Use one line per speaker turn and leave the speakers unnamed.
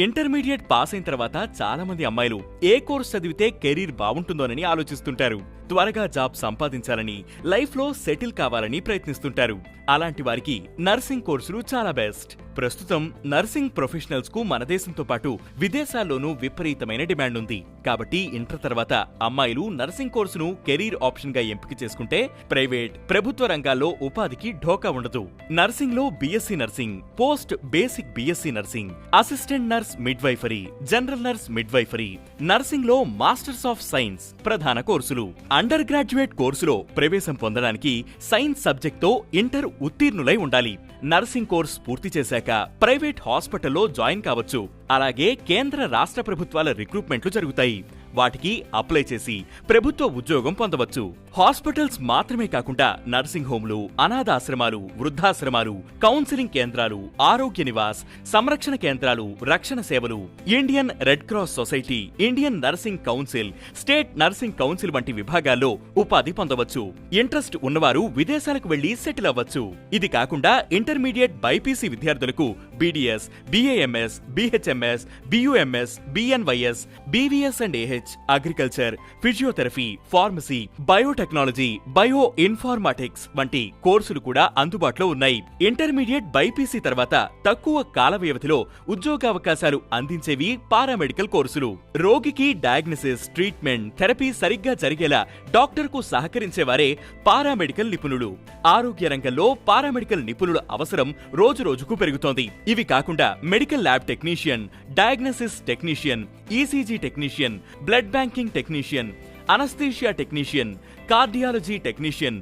Intermediate pass అయిన తర్వాత చాలా మంది అమ్మాయిలు ఏ కోర్స్ చదివితే కెరీర్ బాగుంటుందోనని ఆలోచిస్తుంటారు. త్వరగా జాబ్ సంపాదించాలని, లైఫ్లో సెటిల్ కావాలని ప్రయత్నిస్తుంటారు. అలాంటి వారికి నర్సింగ్ కోర్సులు చాలా బెస్ట్. ప్రస్తుతం నర్సింగ్ ప్రొఫెషనల్స్ కు మన దేశంతో పాటు విదేశాల్లోనూ విపరీతమైన డిమాండ్ ఉంది. కాబట్టి ఇంటర్ తర్వాత అమ్మాయిలు నర్సింగ్ కోర్సును కెరీర్ ఆప్షన్ గా ఎంపిక చేసుకుంటే ప్రైవేట్, ప్రభుత్వ రంగాల్లో ఉపాధికి ఢోకా ఉండదు. నర్సింగ్ లో BSc nursing, post basic BSc nursing, assistant nurse midwifery, general nurse midwifery, nursing లో మాస్టర్స్ ఆఫ్ సైన్స్ ప్రధాన కోర్సులు. అండర్ గ్రాడ్యుయేట్ కోర్సులో ప్రవేశం పొందడానికి సైన్స్ సబ్జెక్ట్ తో ఇంటర్ ఉత్తీర్ణులై ఉండాలి. నర్సింగ్ కోర్స్ పూర్తి చేశాక ప్రైవేట్ హాస్పిటల్లో జాయిన్ కావచ్చు. అలాగే కేంద్ర రాష్ట్ర ప్రభుత్వాల రిక్రూట్మెంట్లు జరుగుతాయి. వాటికి అప్లై చేసి ప్రభుత్వ ఉద్యోగం పొందవచ్చు. హాస్పిటల్స్ మాత్రమే కాకుండా నర్సింగ్ హోంలు, అనాథాశ్రమాలు, వృద్ధాశ్రమాలు, కౌన్సిలింగ్ కేంద్రాలు, ఆరోగ్య నివాస్, సంరక్షణ కేంద్రాలు, రక్షణ సేవలు, Indian red cross society, Indian nursing council, state nursing council వంటి విభాగాల్లో ఉపాధి పొందవచ్చు. ఇంట్రెస్ట్ ఉన్నవారు విదేశాలకు వెళ్లి సెటిల్ అవ్వచ్చు. ఇది కాకుండా ఇంటర్మీడియట్ బైపీసీ విద్యార్థులకు BDS, BAMS, BHMS, BUMS, BNYS, BVS and AH, agriculture, physiotherapy, pharmacy, biotechnology, bioinformatics వంటి కోర్సులు కూడా అందుబాటులో ఉన్నాయి. ఇంటర్మీడియట్ బైపీసీ తర్వాత తక్కువ కాల వ్యవధిలో ఉద్యోగావకాశాలు అందించేవి పారామెడికల్ కోర్సులు. రోగికి డయాగ్నోసిస్, ట్రీట్మెంట్, థెరపీ సరిగ్గా జరిగేలా డాక్టర్ కు సహకరించేవారే పారామెడికల్ నిపుణులు. ఆరోగ్య రంగంలో పారామెడికల్ నిపుణుల అవసరం రోజు రోజుకు పెరుగుతోంది. ఇవి కాకుండా medical lab technician, diagnosis technician, ECG technician, blood banking technician, anaesthesia technician, cardiology technician,